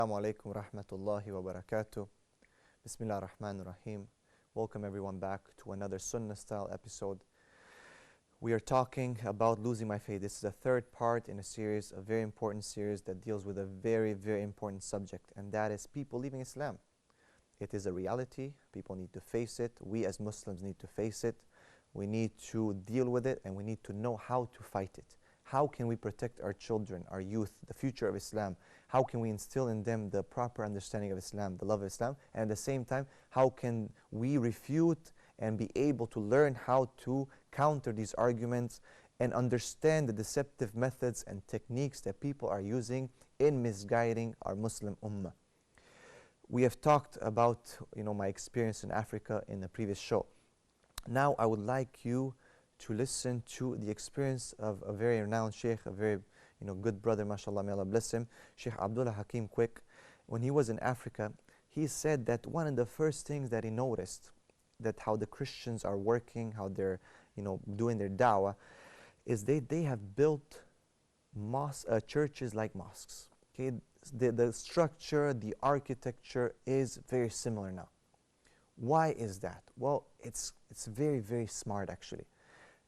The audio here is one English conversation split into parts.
Assalamu alaikum rahmatullahi wa barakatuh. Bismillah ar-Rahman ar-Rahim. Welcome everyone back to another Sunnah Style episode. We are talking about losing my faith. This is the third part in a series, a very important series that deals with a very, very important subject, and that is people leaving Islam. It is a reality. People need to face it. We as Muslims need to face it. We need to deal with it, and we need to know how to fight it. How can we protect our children, our youth, the future of Islam? How can we instill in them the proper understanding of Islam, the love of Islam? And at the same time, how can we refute and be able to learn how to counter these arguments and understand the deceptive methods and techniques that people are using in misguiding our Muslim ummah? We have talked about my experience in Africa in the previous show. Now I would like you to listen to the experience of a very renowned sheikh, a very good brother, mashallah, may Allah bless him, Sheikh Abdullah Hakim Quick. When he was in Africa, he said that one of the first things that he noticed, that how the Christians are working, how they're doing their dawah, is they have built churches like mosques. Okay, the structure, the architecture is very similar now. Why is that? Well, it's very, very smart actually.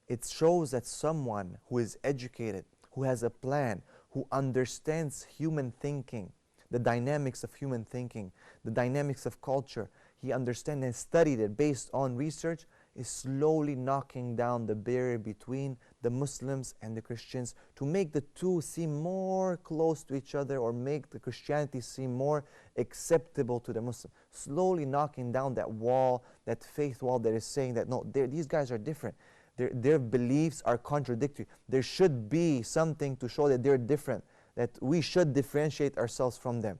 It shows that someone who is educated, who has a plan, who understands human thinking, the dynamics of human thinking, the dynamics of culture, he understands and studied it based on research, is slowly knocking down the barrier between the Muslims and the Christians to make the two seem more close to each other, or make the Christianity seem more acceptable to the Muslim. Slowly knocking down that wall, that faith wall that is saying that no, these guys are different. Their beliefs are contradictory. There should be something to show that they're different, that we should differentiate ourselves from them.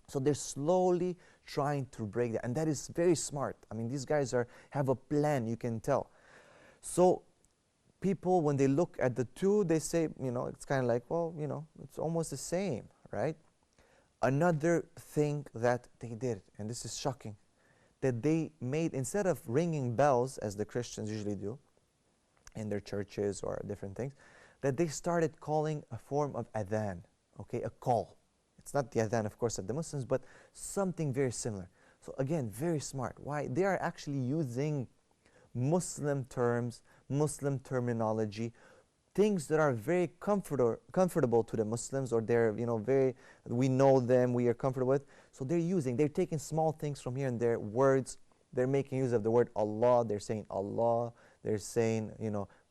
So they're slowly trying to break that, and that is very smart. I mean, these guys have a plan, you can tell. So people, when they look at the two, they say, it's kind of like, well, it's almost the same, right? Another thing that they did, and this is shocking, that they made, instead of ringing bells, as the Christians usually do, in their churches or different things, that they started calling a form of adhan, okay, a call. It's not the adhan, of course, of the Muslims, but something very similar. So again, very smart. Why? They are actually using Muslim terms, Muslim terminology, things that are very comfortable to the Muslims, or they're, we know them, we are comfortable with. So they're taking small things from here and there, words. They're making use of the word Allah. They're saying Allah. They're saying,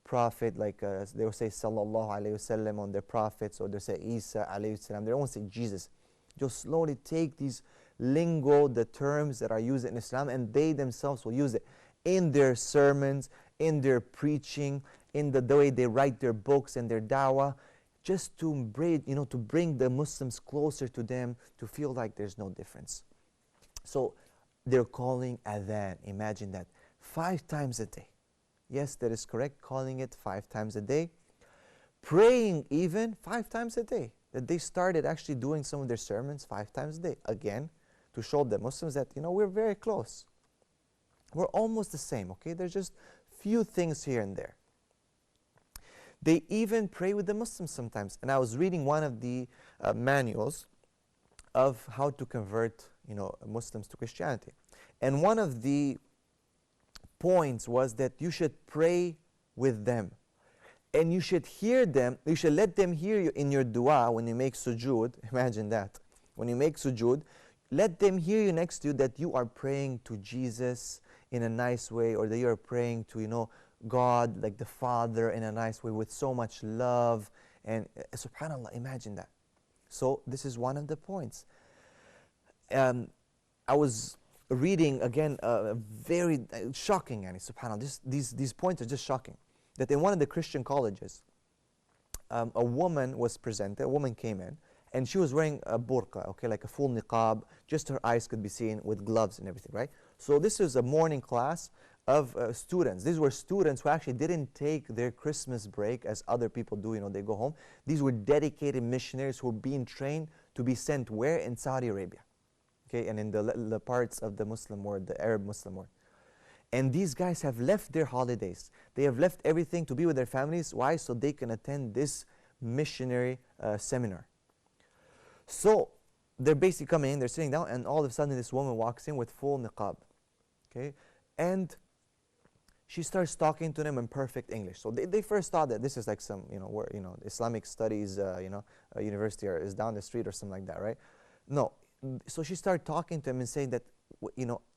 Prophet, like they will say Sallallahu Alaihi Wasallam on their prophets, or they say Isa Alayhi Salam. They won't say Jesus. Just slowly take these lingo, the terms that are used in Islam, and they themselves will use it in their sermons, in their preaching, in the way they write their books and their dawah, just to bring the Muslims closer to them, to feel like there's no difference. So they're calling adhan. Imagine that, 5 times a day. Yes, that is correct, calling it 5 times a day. Praying even 5 times a day. That they started actually doing some of their sermons 5 times a day. Again, to show the Muslims that, we're very close. We're almost the same, okay? There's just few things here and there. They even pray with the Muslims sometimes. And I was reading one of the manuals of how to convert, Muslims to Christianity. And one of the points was that you should pray with them. And you should hear them, you should let them hear you in your dua when you make sujood. Imagine that. When you make sujood, let them hear you next to you that you are praying to Jesus in a nice way, or that you are praying to, God, like the Father, in a nice way with so much love. And subhanAllah, imagine that. So this is one of the points. I was reading again, very shocking, subhanAllah. These points are just shocking. That in one of the Christian colleges, a woman was presented, a woman came in, and she was wearing a burqa, okay, like a full niqab, just her eyes could be seen with gloves and everything, right? So this is a morning class of students. These were students who actually didn't take their Christmas break as other people do, they go home. These were dedicated missionaries who were being trained to be sent where? In Saudi Arabia, okay, and in the parts of the Muslim world, the Arab Muslim world. And these guys have left their holidays. They have left everything to be with their families. Why? So they can attend this missionary seminar. So they're basically coming in, they're sitting down, and all of a sudden this woman walks in with full niqab. Okay? And she starts talking to them in perfect English. So they first thought that this is like some, where, Islamic studies, university is down the street or something like that, right? No. So she started talking to them and saying that,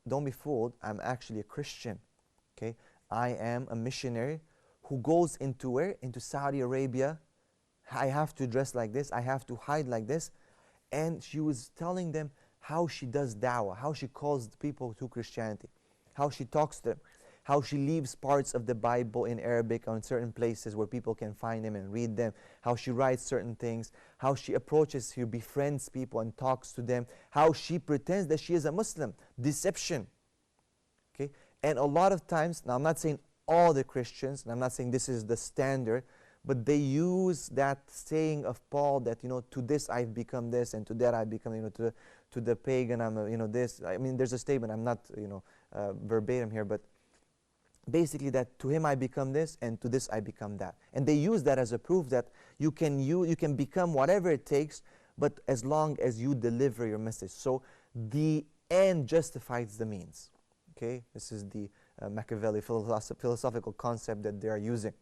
don't be fooled, I'm actually a Christian. Okay? I am a missionary who goes into where? Into Saudi Arabia. I have to dress like this. I have to hide like this. And she was telling them how she does da'wah, how she calls people to Christianity, how she talks to them, how she leaves parts of the Bible in Arabic on certain places where people can find them and read them, how she writes certain things, how she approaches, she befriends people and talks to them, how she pretends that she is a Muslim. Deception. Okay? And a lot of times, now I'm not saying all the Christians, and I'm not saying this is the standard, but they use that saying of Paul that, to this I've become this, and to that I've become, to the pagan I'm, this. I mean, there's a statement, I'm not, verbatim here, but basically that to him I become this, and to this I become that. And they use that as a proof that you can become whatever it takes, but as long as you deliver your message. So the end justifies the means. Okay? This is the Machiavelli philosophical concept that they are using.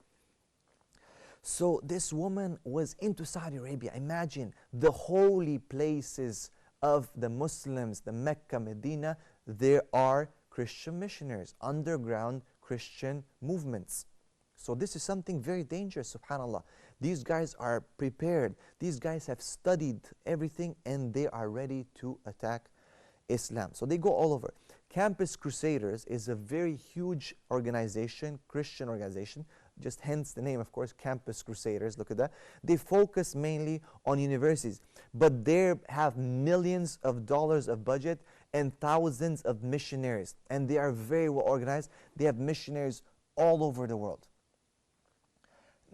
So this woman was into Saudi Arabia. Imagine the holy places of the Muslims, the Mecca, Medina. There are Christian missionaries, underground Christian movements. So this is something very dangerous, subhanAllah. These guys are prepared. These guys have studied everything and they are ready to attack Islam. So they go all over. Campus Crusaders is a very huge organization, Christian organization, just hence the name, of course, Campus Crusaders. Look at that. They focus mainly on universities, but they have millions of dollars of budget and thousands of missionaries, and they are very well organized. They have missionaries all over the world.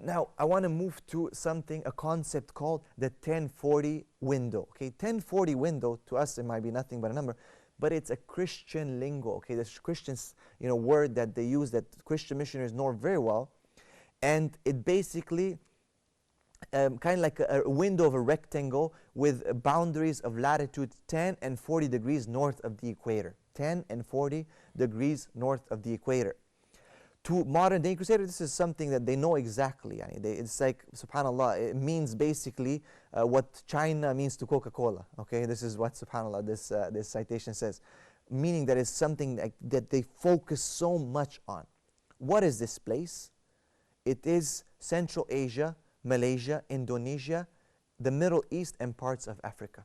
Now, I want to move to a concept called the 1040 window. Okay, 1040 window, to us it might be nothing but a number, but it's a Christian lingo. Okay, this Christian word that they use that Christian missionaries know very well. And it basically kind of like a window of a rectangle with boundaries of latitude 10 and 40 degrees north of the equator. 10 and 40 degrees north of the equator. To modern day crusaders, this is something that they know exactly. It's like, subhanAllah, it means basically what China means to Coca-Cola. Okay, this is what, subhanAllah, this citation says. Meaning that it's something that they focus so much on. What is this place? It is Central Asia, Malaysia, Indonesia, the Middle East, and parts of Africa.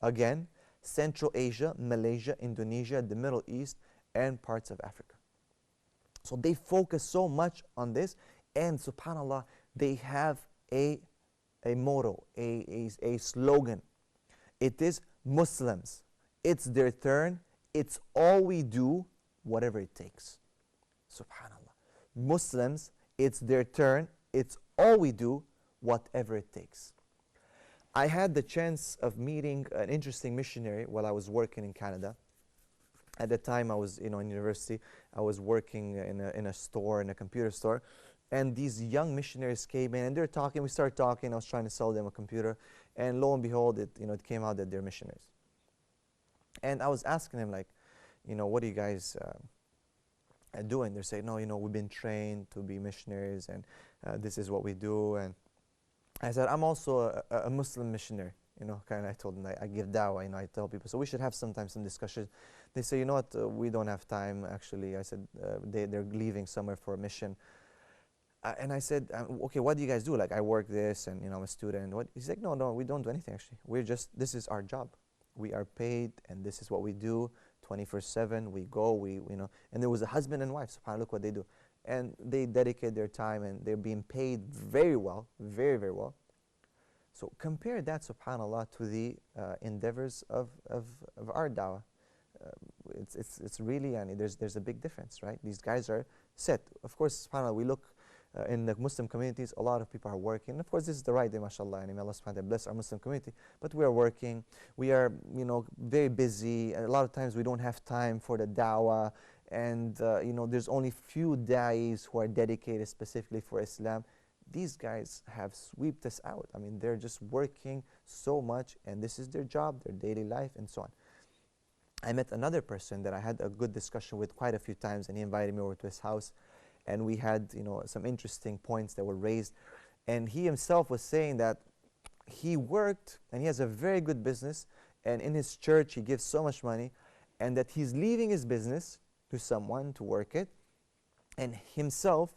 Again, Central Asia, Malaysia, Indonesia, the Middle East, and parts of Africa. So they focus so much on this, and subhanAllah, they have a motto, a slogan. It is Muslims. It's their turn. It's all we do, whatever it takes. Subhanallah. Muslims, it's their turn. It's all we do, whatever it takes. I had the chance of meeting an interesting missionary while I was working in Canada. At the time I was in university, I was working in a store, in a computer store, and these young missionaries came in and they're talking, we started talking, I was trying to sell them a computer, and lo and behold, it came out that they're missionaries. And I was asking them, like, what are you guys doing? They're saying, no, we've been trained to be missionaries, and this is what we do. And I said, I'm also a Muslim missionary. Kind of, I told them, I give da'wah, I tell people. So we should have sometimes some discussions. They say, what, we don't have time, actually. I said, they're leaving somewhere for a mission. And I said, okay, what do you guys do? Like, I work this, and, I'm a student. What? He's like, no, we don't do anything, actually. This is our job. We are paid, and this is what we do, 24/7. We go, and there was a husband and wife, subhanAllah, look what they do. And they dedicate their time, and they're being paid very well, very, very well. So compare that, subhanAllah, to the endeavors of our da'wah. It's really, there's a big difference, right? These guys are set. Of course, subhanAllah, we look in the Muslim communities, a lot of people are working. And of course, this is the right day, mashallah, and may Allah subhanahu wa ta'ala bless our Muslim community. But we are working, we are, very busy. A lot of times we don't have time for the da'wah. And, there's only few da'is who are dedicated specifically for Islam. these guys have swept us out. I mean, they're just working so much, and this is their job, their daily life, and so on. I met another person that I had a good discussion with quite a few times, and he invited me over to his house, and we had, some interesting points that were raised. And he himself was saying that he worked, and he has a very good business, and in his church he gives so much money, and that he's leaving his business to someone to work it, and himself,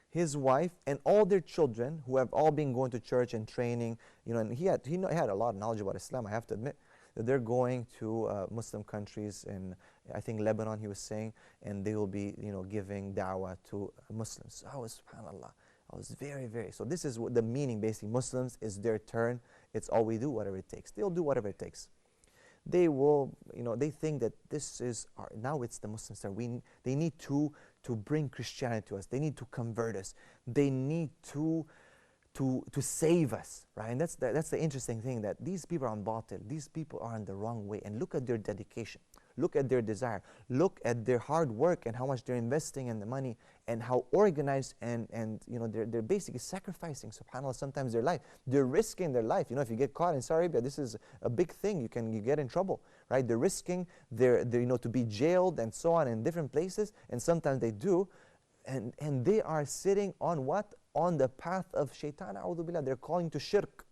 his wife, and all their children, who have all been going to church and training, and he had a lot of knowledge about Islam, I have to admit, that they're going to Muslim countries, in I think Lebanon, he was saying, and they will be giving da'wah to Muslims. So I was, subhanAllah, I was very, very, so this is what the meaning basically. Muslims, is their turn, it's all we do, whatever it takes. They'll do whatever it takes. They will, they think that this is, now it's the Muslims' turn. They need to bring Christianity to us. They need to convert us. They need to save us, right? And that's the interesting thing, that these people are on batil. These people are on the wrong way. And look at their dedication. Look at their desire. Look at their hard work and how much they're investing in the money, and how organized and they're basically sacrificing, subhanAllah, sometimes their life. They're risking their life. If you get caught in Saudi Arabia, this is a big thing. You get in trouble, right? They're risking their to be jailed and so on in different places, and sometimes they do. And they are sitting on what? On the path of shaitan, a'udhu billah. They're calling to shirk.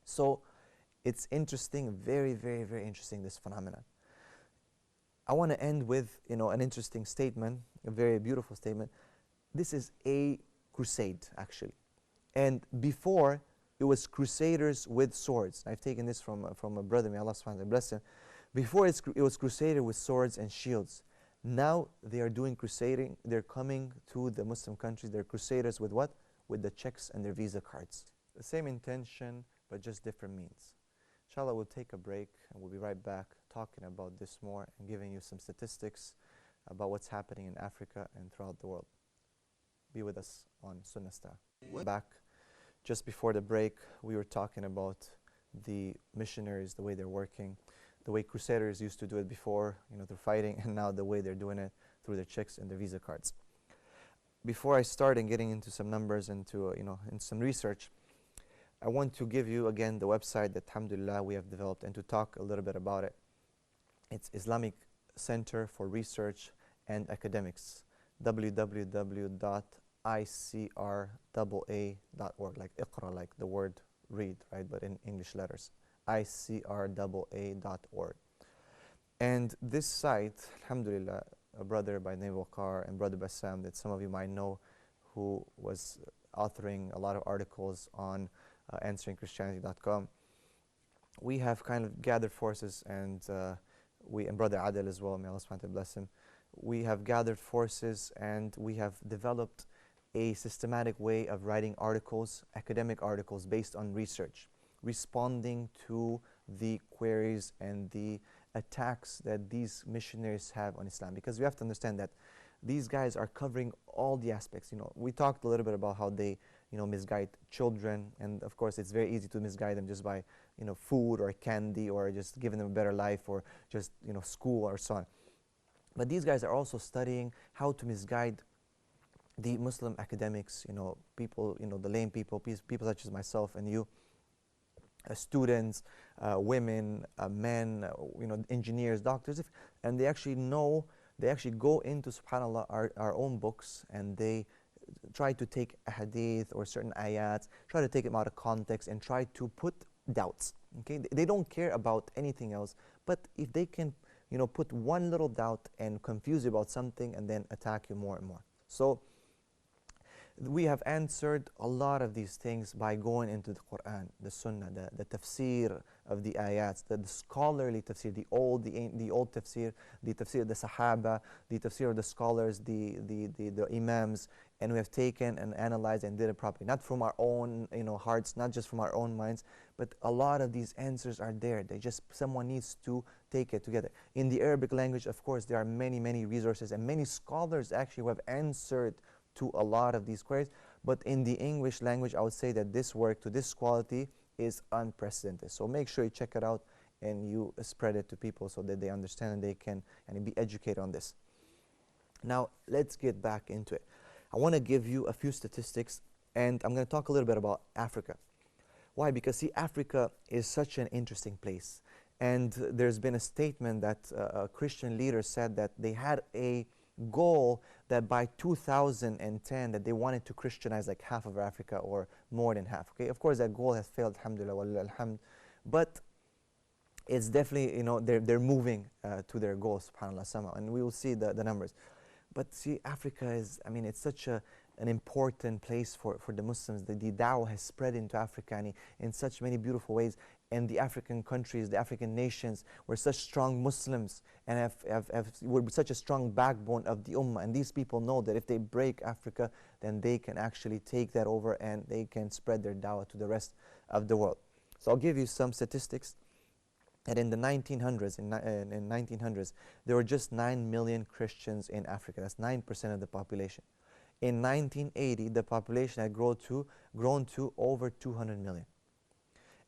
So it's interesting, very, very, very interesting, this phenomenon. I want to end with an interesting statement, a very beautiful statement. This is a crusade, actually. And before, it was crusaders with swords. I've taken this from a brother, may Allah subhanahu wa ta'ala bless him. Before, it was crusader with swords and shields. Now they are doing crusading. They're coming to the Muslim countries. They're crusaders with what? With the checks and their Visa cards. The same intention, but just different means. Inshallah, we'll take a break, and we'll be right back talking about this more and giving you some statistics about what's happening in Africa and throughout the world. Be with us on Sunnah Style. Back. Just before the break, we were talking about the missionaries, the way they're working, the way crusaders used to do it before, through fighting, and now the way they're doing it through their checks and their Visa cards. Before I start and getting into some numbers and in some research, I want to give you again the website that, alhamdulillah, we have developed, and to talk a little bit about it. It's Islamic Center for Research and Academics, www.icraa.org, like Iqra, like the word read, right, but in English letters, icraa.org. And this site, alhamdulillah, a brother by the name of Waqar and brother Bassam, that some of you might know, who was authoring a lot of articles on answeringchristianity.com. We have kind of gathered forces, and and brother Adel as well, may Allah subhanahu wa ta'ala bless him. We have gathered forces, and we have developed a systematic way of writing articles, academic articles based on research, responding to the queries and the attacks that these missionaries have on Islam. Because we have to understand that these guys are covering all the aspects. We talked a little bit about how they misguide children, and of course it's very easy to misguide them just by food or candy, or just giving them a better life, or just school or so on. But these guys are also studying how to misguide the Muslim academics, people, the lame people, people such as myself and you, students, women, men, engineers, doctors, and they actually go into, subhanAllah, our own books, and they try to take a hadith or certain ayats, try to take them out of context, and try to put doubts. Okay, they don't care about anything else, but if they can, put one little doubt and confuse you about something, and then attack you more and more. So we have answered a lot of these things by going into the Quran, the Sunnah, the tafsir of the ayats, the scholarly tafsir, the old tafsir, the tafsir of the Sahaba, the tafsir of the scholars, the imams, and we have taken and analyzed and did it properly, not from our own hearts, not just from our own minds, but a lot of these answers are there. Someone needs to take it together. In the Arabic language, of course, there are many, many resources, and many scholars actually who have answered to a lot of these queries. But in the English language, I would say that this work to this quality is unprecedented. So make sure you check it out and you spread it to people so that they understand and they can be educated on this. Now, let's get back into it. I want to give you a few statistics And I'm going to talk a little bit about Africa. Why? Because see, Africa is such an interesting place. And there's been a statement that a Christian leader said that they had a goal that by 2010 that they wanted to Christianize like half of Africa or more than half. Okay, of course that goal has failed, alhamdulillah, walillah alhamd, but it's definitely, they're moving to their goal, subhanAllah, somehow, and we will see the numbers. But see, Africa is, it's such an important place for the Muslims. The da'wah has spread into Africa and in such many beautiful ways. And the African countries, the African nations were such strong Muslims and were such a strong backbone of the Ummah. And these people know that if they break Africa, then they can actually take that over and they can spread their da'wah to the rest of the world. So I'll give you some statistics. That in the 1900s, there were just 9 million Christians in Africa. That's 9% of the population. In 1980, the population had grown to over 200 million.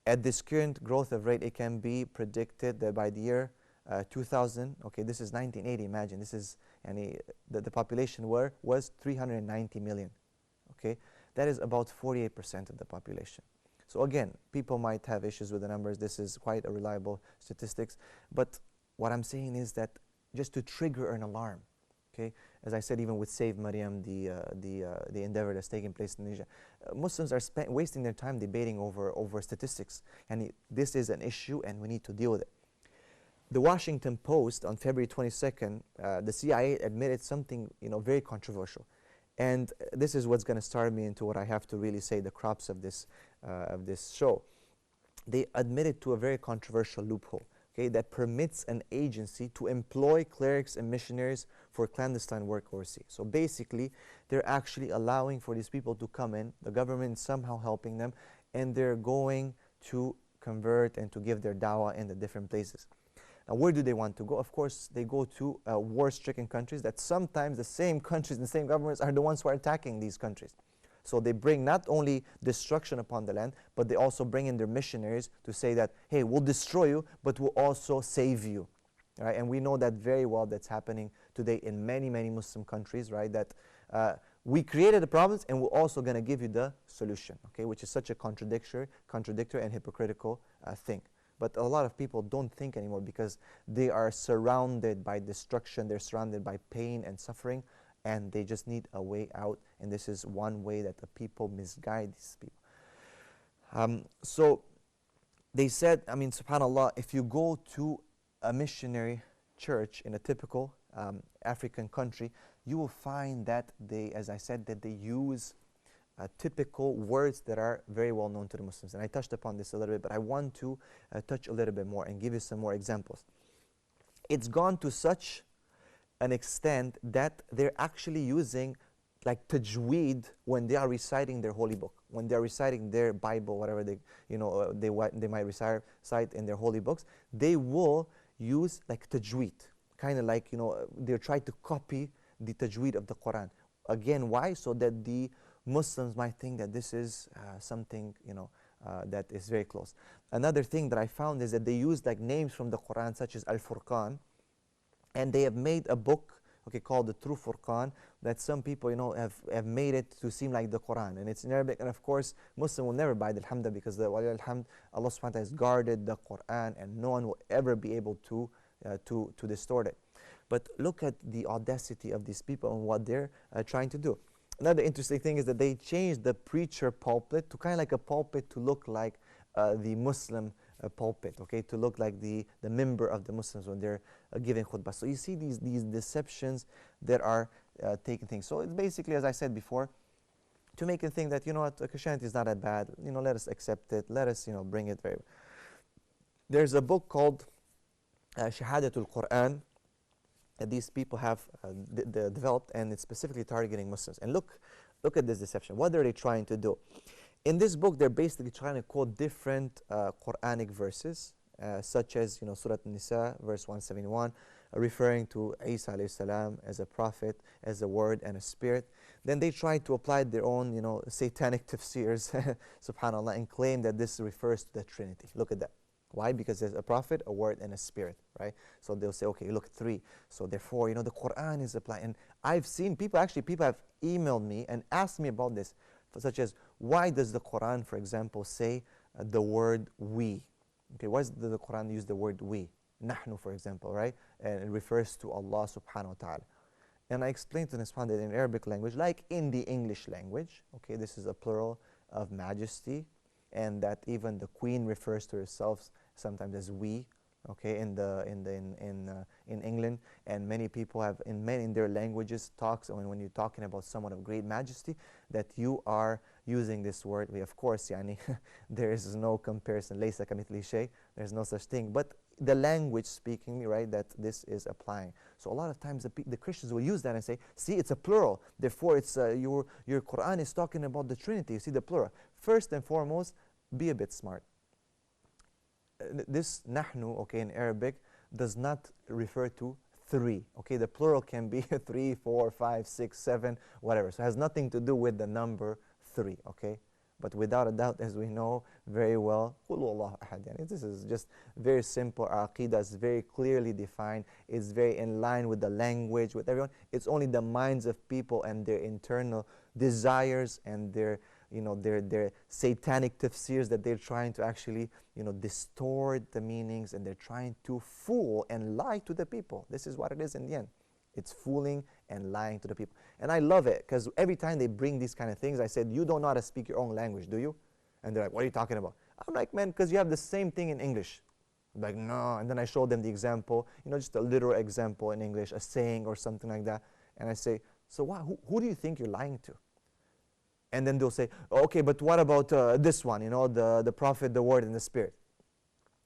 At this current growth of rate, it can be predicted that by the year 2000, okay, this is 1980, imagine, this is, the population was 390 million, okay? That is about 48% of the population. So again, people might have issues with the numbers. This is quite a reliable statistics. But what I'm saying is that just to trigger an alarm, okay? As I said, even with Save Maryam, the endeavor that's taking place in Indonesia, Muslims are wasting their time debating over statistics. And this is an issue and we need to deal with it. The Washington Post on February 22nd, the CIA admitted something very controversial. And this is what's going to start me into what I have to really say, the crops of this show. They admitted to a very controversial loophole, okay, that permits an agency to employ clerics and missionaries for clandestine work overseas. So basically, they're actually allowing for these people to come in, the government is somehow helping them, and they're going to convert and to give their dawah in the different places. Now, where do they want to go? Of course, they go to war-stricken countries that sometimes the same countries and the same governments are the ones who are attacking these countries. So they bring not only destruction upon the land, but they also bring in their missionaries to say that, hey, we'll destroy you, but we'll also save you. Right? And we know that very well that's happening today in many, many Muslim countries, right? That we created the problems and we're also going to give you the solution, okay? Which is such a contradictory and hypocritical thing. But a lot of people don't think anymore because they are surrounded by destruction, they're surrounded by pain and suffering, and they just need a way out. And this is one way that the people misguide these people. So they said, subhanAllah, if you go to a missionary church in a typical African country, you will find that they, as I said, that they use typical words that are very well known to the Muslims. And I touched upon this a little bit, but I want to touch a little bit more and give you some more examples. It's gone to such an extent that they're actually using like tajweed when they are reciting their holy book, when they're reciting their Bible, whatever they might recite in their holy books. They will use like tajweed, kind of like they're trying to copy the tajweed of the Quran. Again, why? So that the Muslims might think that this is something that is very close. Another thing that I found is that they use like names from the Quran, such as Al-Furqan, and they have made a book, okay, called the True Furqan, that some people have made it to seem like the Quran, and it's in Arabic. And of course, Muslim will never buy the Alhamdulillah, because Allah subhanahu wa ta'ala has guarded the Quran, and no one will ever be able to distort it. But look at the audacity of these people and what they're trying to do. Another interesting thing is that they changed the preacher pulpit to kind of like a pulpit to look like the Muslim pulpit, okay, to look like the member of the Muslims when they're giving khutbah. So you see these deceptions that are taking things. So it's basically, as I said before, to make it think that, Christianity is not that bad, let us accept it, let us, bring it very. There's a book called Shahadatul Quran that these people have developed, and it's specifically targeting Muslims. And look at this deception. What are they trying to do? In this book, they're basically trying to quote different Quranic verses, such as Surah An-Nisa, verse 171, referring to Isa alayhi salam as a prophet, as a word and a spirit. Then they try to apply their own, satanic tafsirs, subhanAllah, and claim that this refers to the Trinity. Look at that. Why? Because there's a prophet, a word, and a spirit, right? So they'll say, okay, look, 3. So therefore, the Quran is applied. And I've seen people have emailed me and asked me about this. such as, why does the Quran, for example, say the word we? Okay, why does the Quran use the word we? Nahnu, for example, right? And it refers to Allah subhanahu wa ta'ala. And I explained to Nispan that in Arabic language, like in the English language, okay, this is a plural of majesty, and that even the queen refers to herself sometimes as we, okay, in England, and many people have in their languages talks when you're talking about someone of great majesty, that you are using this word. We, of course, yani, there is no comparison. Laysa kamithlihi shay. There's no such thing. But the language speaking, right, that this is applying. So a lot of times the Christians will use that and say, see, it's a plural. Therefore, it's your Quran is talking about the Trinity. You see the plural. First and foremost, be a bit smart. This nahnu, okay, in Arabic, does not refer to three. Okay, the plural can be 3, 4, 5, 6, 7, whatever. So it has nothing to do with the number 3. Okay, but without a doubt, as we know very well, قُلْ هُوَ اللَّهُ أَحَدٌ. This is just very simple. Our aqidah is very clearly defined. It's very in line with the language, with everyone. It's only the minds of people and their internal desires and their their satanic tafsirs that they're trying to actually, distort the meanings, and they're trying to fool and lie to the people. This is what it is in the end. It's fooling and lying to the people. And I love it, because every time they bring these kind of things, I said, you don't know how to speak your own language, do you? And they're like, what are you talking about? I'm like, man, because you have the same thing in English. I'm like, no. And then I showed them the example, just a literal example in English, a saying or something like that. And I say, so who do you think you're lying to? And then they'll say, okay, but what about this one, the Prophet, the Word, and the Spirit?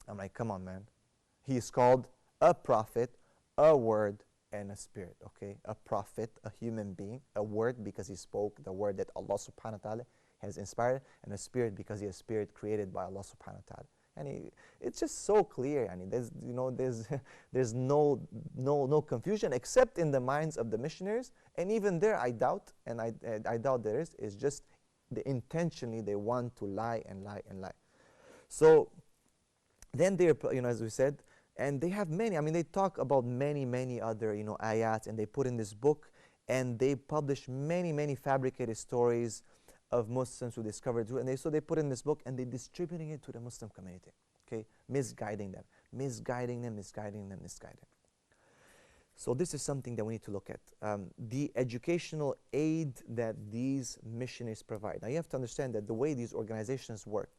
I'm like, come on, man. He is called a Prophet, a Word, and a Spirit, okay? A Prophet, a human being, a Word because he spoke the Word that Allah subhanahu wa ta'ala has inspired, and a Spirit because he is a Spirit created by Allah subhanahu wa ta'ala. And it's just so clear. I mean, there's no confusion except in the minds of the missionaries, and even there, I doubt, and I doubt there is. It's just intentionally they want to lie and lie and lie. So then they, as we said, and they have many. I mean, they talk about many other ayats, and they put in this book, and they publish many fabricated stories of Muslims who discovered truth, and so they put in this book and they distributing it to the Muslim community, okay, misguiding them. So this is something that we need to look at. The educational aid that these missionaries provide. Now you have to understand that the way these organizations work,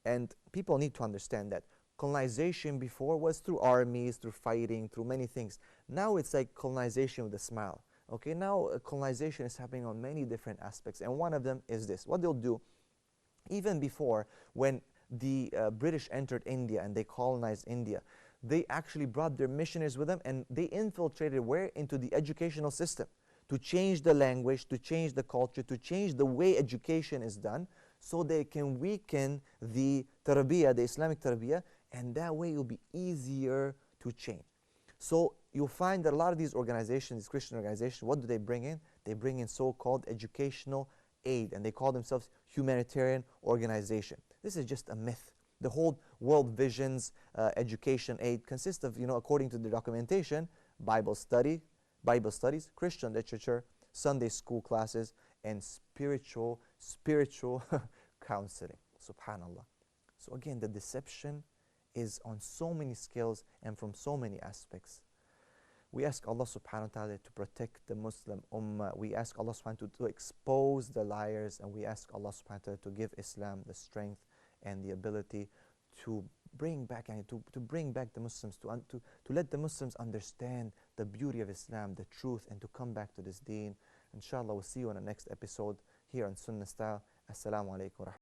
and people need to understand that colonization before was through armies, through fighting, through many things. Now it's like colonization with a smile. Okay, now colonization is happening on many different aspects, and one of them is this. What they'll do, even before, when the British entered India and they colonized India, they actually brought their missionaries with them, and they infiltrated where? Into the educational system, to change the language, to change the culture, to change the way education is done, so they can weaken the tarbiyah, the Islamic tarbiyah, and that way it will be easier to change. So you'll find that a lot of these organizations, these Christian organizations, what do they bring in? They bring in so-called educational aid, and they call themselves humanitarian organization. This is just a myth. The whole World Vision's education aid consists of, according to the documentation, Bible studies, Christian literature, Sunday school classes, and spiritual counseling. Subhanallah. So again, the deception is on so many scales and from so many aspects. We ask Allah subhanahu wa ta'ala to protect the Muslim ummah. We ask Allah subhanahu wa ta'ala to expose the liars, and we ask Allah subhanahu wa ta'ala to give Islam the strength and the ability to bring back the Muslims, to let the Muslims understand the beauty of Islam, the truth, and to come back to this deen. Inshallah, we'll see you on the next episode here on Sunnah Style. Assalamu alaikum.